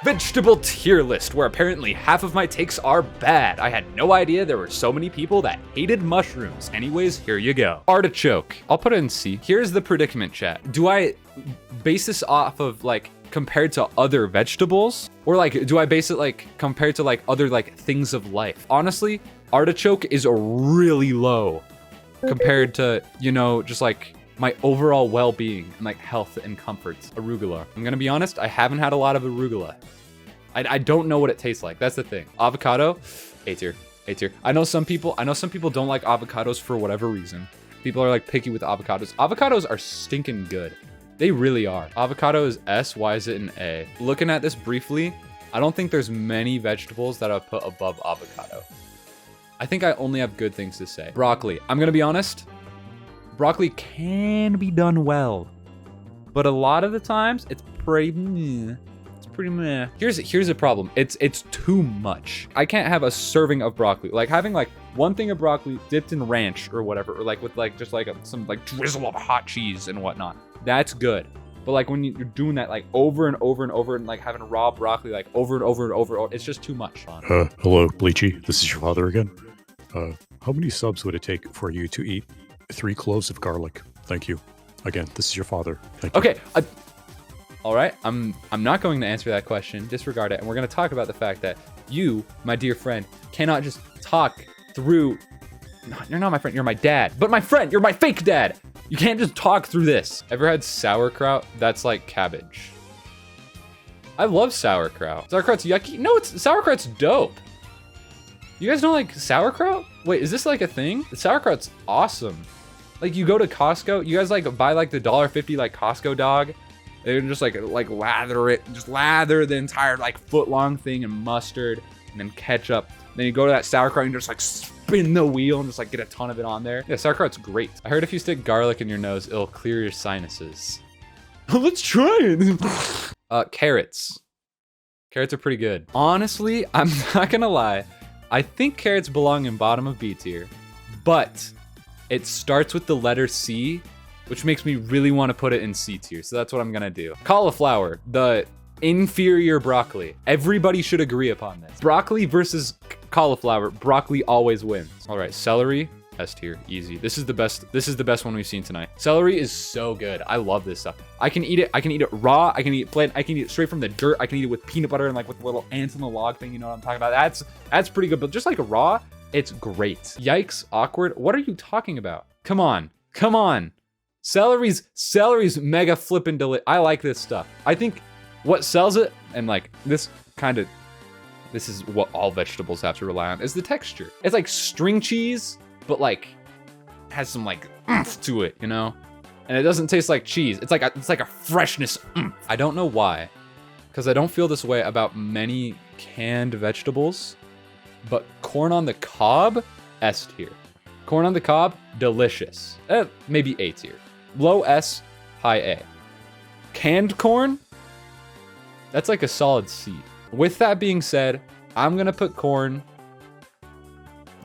Vegetable tier list, where apparently half of my takes are bad. I had no idea there were so many people that hated mushrooms. Anyways, here you go. Artichoke. I'll put it in C. Here's the predicament, chat. Do I base this off of like compared to other vegetables? Or like, do I base it like compared to like other like things of life? Honestly, artichoke is really low compared to, you know, just like my overall well-being and like health and comforts. Arugula. I'm gonna be honest, I haven't had a lot of arugula. I don't know what it tastes like. That's the thing. Avocado, A tier, A tier. I know some people don't like avocados for whatever reason. People are like picky with avocados. Avocados are stinking good. They really are. Avocado is S, why is it an A? Looking at this briefly, I don't think there's many vegetables that I've put above avocado. I think I only have good things to say. Broccoli, I'm gonna be honest, broccoli can be done well, but a lot of the times it's pretty meh. It's pretty meh. Here's a problem. It's too much. I can't have a serving of broccoli. Like having like one thing of broccoli dipped in ranch or whatever, or like with like just like some like drizzle of hot cheese and whatnot. That's good. But like when you're doing that like over and over and over and like having raw broccoli like over and over and over, it's just too much. Hello, Bleachy. This is your father again. How many subs would it take for you to eat 3 cloves of garlic? Thank you. Again, this is your father. Thank you. Okay. All right. I'm not going to answer that question. Disregard it. And we're going to talk about the fact that you, my dear friend, cannot just talk through. No, you're not my friend. You're my dad. But my friend, you're my fake dad. You can't just talk through this. Ever had sauerkraut? That's like cabbage. I love sauerkraut. Sauerkraut's yucky. No, sauerkraut's dope. You guys don't like sauerkraut? Wait, is this like a thing? The sauerkraut's awesome. Like you go to Costco, you guys like buy like the $1.50 like Costco dog. They just like lather it, just lather the entire like foot long thing in mustard and then ketchup. Then you go to that sauerkraut and just like spin the wheel and just like get a ton of it on there. Yeah, sauerkraut's great. I heard if you stick garlic in your nose, it'll clear your sinuses. Let's try it. Carrots. Carrots are pretty good. Honestly, I'm not gonna lie. I think carrots belong in bottom of B tier, but it starts with the letter C, which makes me really want to put it in C tier. So that's what I'm gonna do. Cauliflower, the inferior broccoli. Everybody should agree upon this. Broccoli versus cauliflower, broccoli always wins. All right, celery, S tier, easy. This is the best one we've seen tonight. Celery is so good. I love this stuff. I can eat it raw, I can eat it plain, I can eat it straight from the dirt, I can eat it with peanut butter and like with little ants on the log thing, you know what I'm talking about? That's pretty good, but just like raw, it's great. Yikes, awkward. What are you talking about? Come on. Celery's mega flippin' I like this stuff. I think what sells it, and like this is what all vegetables have to rely on, is the texture. It's like string cheese, but like has some like oomph to it, you know? And it doesn't taste like cheese. It's like a freshness. I don't know why, because I don't feel this way about many canned vegetables, but corn on the cob, S tier. Corn on the cob, delicious. Maybe A tier. Low S, high A. Canned corn, that's like a solid C. With that being said, I'm gonna put corn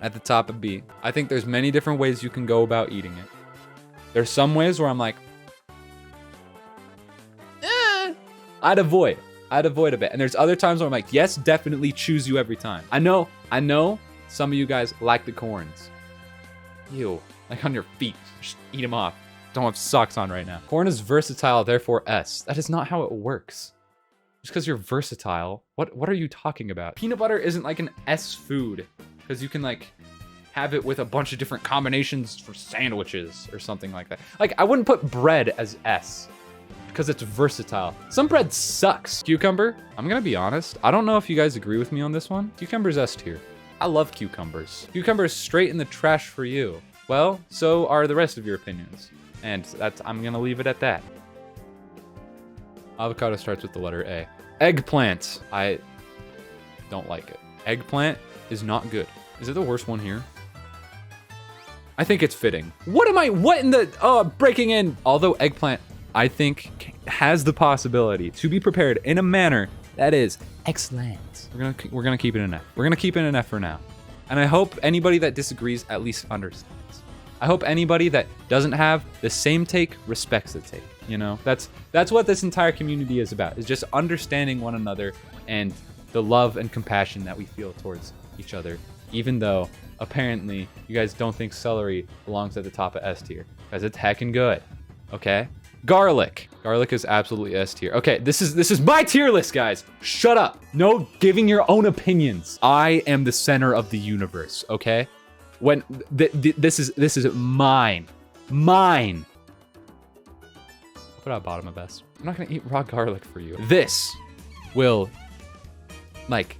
at the top of B. I think there's many different ways you can go about eating it. There's some ways where I'm like, I'd avoid a bit. And there's other times where I'm like, yes, definitely choose you every time. I know some of you guys like the corns. Ew, like on your feet, just eat them off. Don't have socks on right now. Corn is versatile, therefore S. That is not how it works. Just because you're versatile, what are you talking about? Peanut butter isn't like an S food, because you can like have it with a bunch of different combinations for sandwiches or something like that. Like I wouldn't put bread as S because it's versatile. Some bread sucks. Cucumber, I'm gonna be honest, I don't know if you guys agree with me on this one. Cucumber's S tier. I love cucumbers. Cucumbers straight in the trash for you. Well, so are the rest of your opinions. And I'm gonna leave it at that. Avocado starts with the letter A. Eggplant, I don't like it. Eggplant is not good. Is it the worst one here? I think it's fitting. What in the, breaking in. Although eggplant, I think, has the possibility to be prepared in a manner that is excellent. We're gonna keep it an F. We're gonna keep it an F for now. And I hope anybody that disagrees at least understands. I hope anybody that doesn't have the same take respects the take. you know? That's what this entire community is about, is just understanding one another and the love and compassion that we feel towards each other, even though apparently you guys don't think celery belongs at the top of S tier, because it's heckin' good, okay? Garlic. Garlic is absolutely S tier. Okay, this is my tier list, guys. Shut up. No giving your own opinions. I am the center of the universe, okay? When this is mine. Mine. Put out bottom of best. I'm not gonna eat raw garlic for you. This will, like,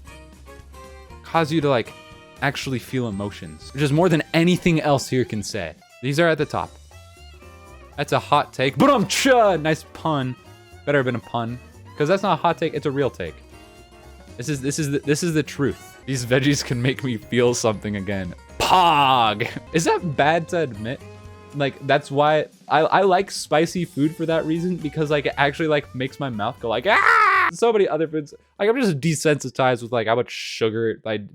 cause you to, like, actually feel emotions, which is more than anything else here can say. These are at the top. That's a hot take, but nice pun. Better have been a pun, because that's not a hot take. It's a real take. This is the truth. These veggies can make me feel something again. Pog. Is that bad to admit? Like, that's why I like spicy food for that reason, because like it actually like makes my mouth go like ah. So many other foods, like I'm just desensitized with like how much sugar I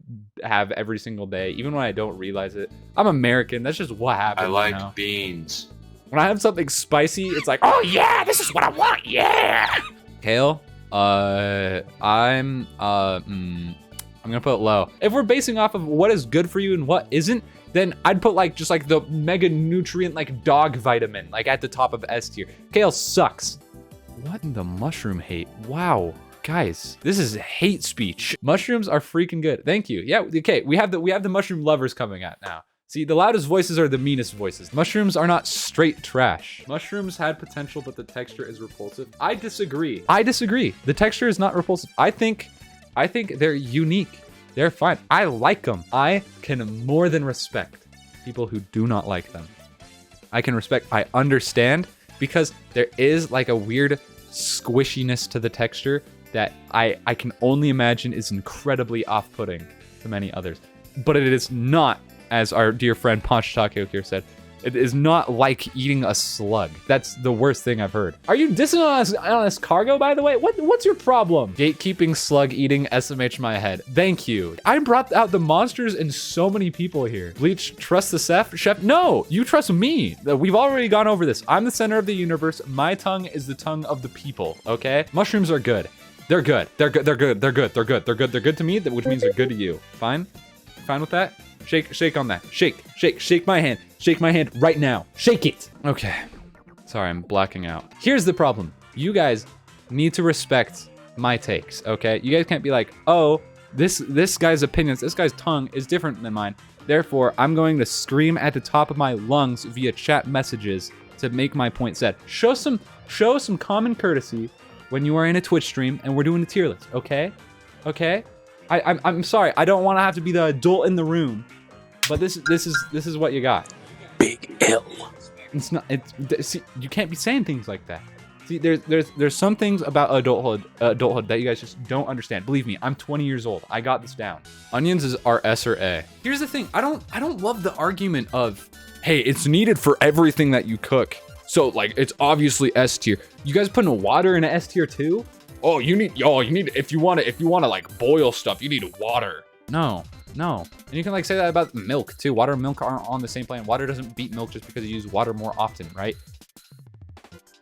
have every single day, even when I don't realize it. I'm American. That's just what happens. I like beans. When I have something spicy, it's like, oh yeah, this is what I want, yeah. Kale, I'm gonna put it low. If we're basing off of what is good for you and what isn't, then I'd put like just like the mega nutrient like dog vitamin like at the top of S tier. Kale sucks. What in the mushroom hate? Wow. Guys, this is hate speech. Mushrooms are freaking good. Thank you. Yeah, okay, we have the mushroom lovers coming out now. See, the loudest voices are the meanest voices. Mushrooms are not straight trash. Mushrooms had potential, but the texture is repulsive. I disagree. The texture is not repulsive. I think they're unique. They're fine. I like them. I can more than respect people who do not like them. I understand, because there is like a weird squishiness to the texture that I can only imagine is incredibly off-putting to many others. But it is not, as our dear friend Ponch Taco here said, it is not like eating a slug. That's the worst thing I've heard. Are you dissing on us cargo, by the way? What's your problem? Gatekeeping, slug eating, SMH my head. Thank you. I brought out the monsters and so many people here. Bleach, trust the chef? No, you trust me. We've already gone over this. I'm the center of the universe. My tongue is the tongue of the people, okay? Mushrooms are good. They're good. They're good. They're good. They're good. They're good. They're good. They're good to me, which means they're good to you. Fine? Fine with that? Shake on that. Shake my hand. Shake my hand right now. Shake it. Okay. Sorry, I'm blacking out. Here's the problem. You guys need to respect my takes, okay? You guys can't be like, oh, this guy's opinions, this guy's tongue is different than mine. Therefore, I'm going to scream at the top of my lungs via chat messages to make my point said. Show some common courtesy when you are in a Twitch stream and we're doing a tier list, okay? Okay? I'm sorry. I don't want to have to be the adult in the room, but this is what you got. Big L. It's not. See, you can't be saying things like that. See, there's some things about adulthood that you guys just don't understand. Believe me, I'm 20 years old. I got this down. Onions are S or A. Here's the thing. I don't love the argument of, hey, it's needed for everything that you cook. So like, it's obviously S tier. You guys putting water in an S tier too? Oh, you need if you want to like boil stuff, you need water. No. And you can like say that about milk too. Water and milk aren't on the same plane. Water doesn't beat milk just because you use water more often, right?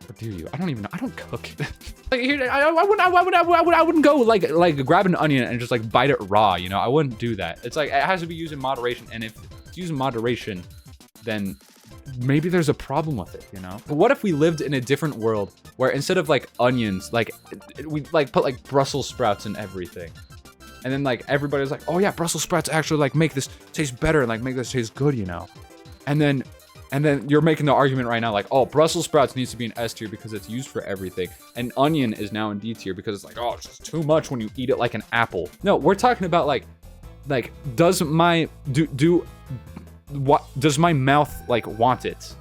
Or do you? I don't even know. I don't cook. Like here, I wouldn't go like grab an onion and just like bite it raw, you know? I wouldn't do that. It's like, it has to be used in moderation. And if it's used in moderation, then maybe there's a problem with it, you know? But what if we lived in a different world where instead of like onions, like we like put like Brussels sprouts in everything? And then like everybody's like, oh yeah, Brussels sprouts actually like make this taste better and like make this taste good, you know? And then you're making the argument right now like, oh, Brussels sprouts needs to be in S tier because it's used for everything. And onion is now in D tier because it's like, oh, it's just too much when you eat it like an apple. No, we're talking about like does my does my mouth like want it?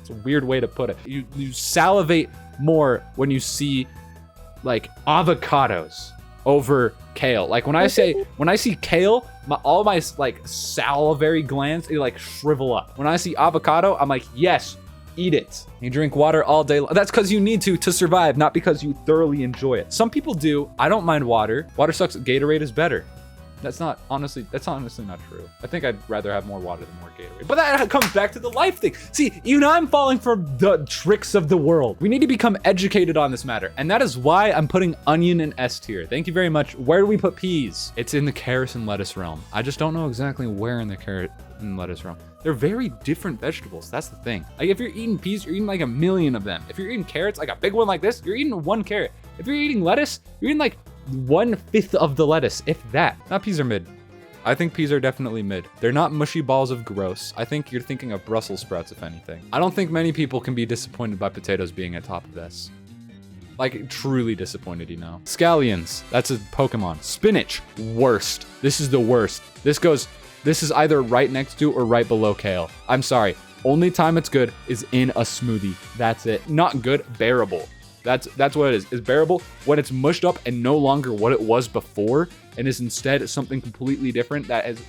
It's a weird way to put it. You salivate more when you see like avocados over kale. Like when I see kale, all my like salivary glands, they like shrivel up. When I see avocado, I'm like, yes, eat it. You drink water all day long. That's because you need to survive, not because you thoroughly enjoy it. Some people do. I don't mind water. Water sucks. Gatorade is better. That's honestly not true. I think I'd rather have more water than more Gatorade. But that comes back to the life thing. See, I'm falling for the tricks of the world. We need to become educated on this matter. And that is why I'm putting onion in S tier. Thank you very much. Where do we put peas? It's in the carrots and lettuce realm. I just don't know exactly where in the carrot and lettuce realm. They're very different vegetables. That's the thing. Like if you're eating peas, you're eating like a million of them. If you're eating carrots, like a big one like this, you're eating one carrot. If you're eating lettuce, you're eating like 1/5 of the lettuce, if that. Now peas are mid. I think peas are definitely mid. They're not mushy balls of gross. I think you're thinking of Brussels sprouts, if anything. I don't think many people can be disappointed by potatoes being at top of this. Like, truly disappointed, Scallions, that's a Pokemon. Spinach, worst. This is the worst. This is either right next to or right below kale. I'm sorry. Only time it's good is in a smoothie. That's it. Not good, bearable. That's what it is. It's bearable when it's mushed up and no longer what it was before and is instead something completely different that is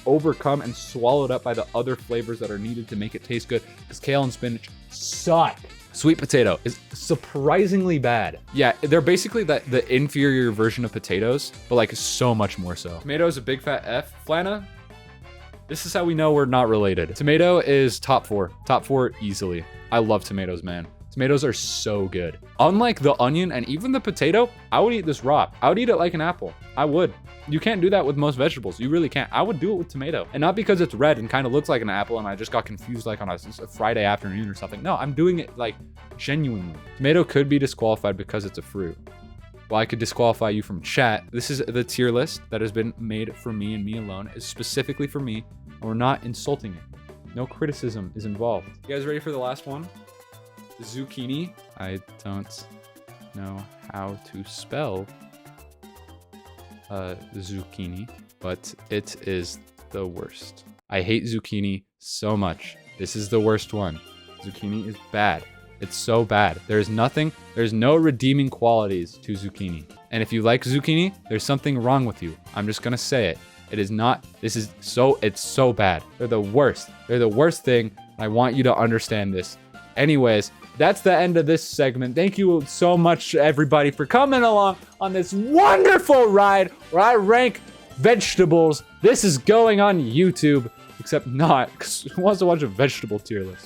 overcome and swallowed up by the other flavors that are needed to make it taste good, because kale and spinach suck. Sweet potato is surprisingly bad. Yeah, they're basically the inferior version of potatoes, but like so much more so. Tomato is a big fat F. Flana, this is how we know we're not related. Tomato is top 4 easily. I love tomatoes, man. Tomatoes are so good. Unlike the onion and even the potato, I would eat this raw. I would eat it like an apple. I would. You can't do that with most vegetables. You really can't. I would do it with tomato. And not because it's red and kind of looks like an apple and I just got confused like on a Friday afternoon or something. No, I'm doing it like genuinely. Tomato could be disqualified because it's a fruit. Well, I could disqualify you from chat. This is the tier list that has been made for me and me alone. It's specifically for me. And we're not insulting it. No criticism is involved. You guys ready for the last one? Zucchini. I don't know how to spell zucchini, but it is the worst. I hate zucchini so much. This is the worst one. Zucchini is bad. It's so bad. There's no redeeming qualities to zucchini. And if you like zucchini, there's something wrong with you. I'm just gonna say it. It is not, it's so bad. They're the worst. They're the worst thing. I want you to understand this. Anyways, that's the end of this segment. Thank you so much, everybody, for coming along on this wonderful ride where I rank vegetables. This is going on YouTube, except not, because who wants to watch a vegetable tier list?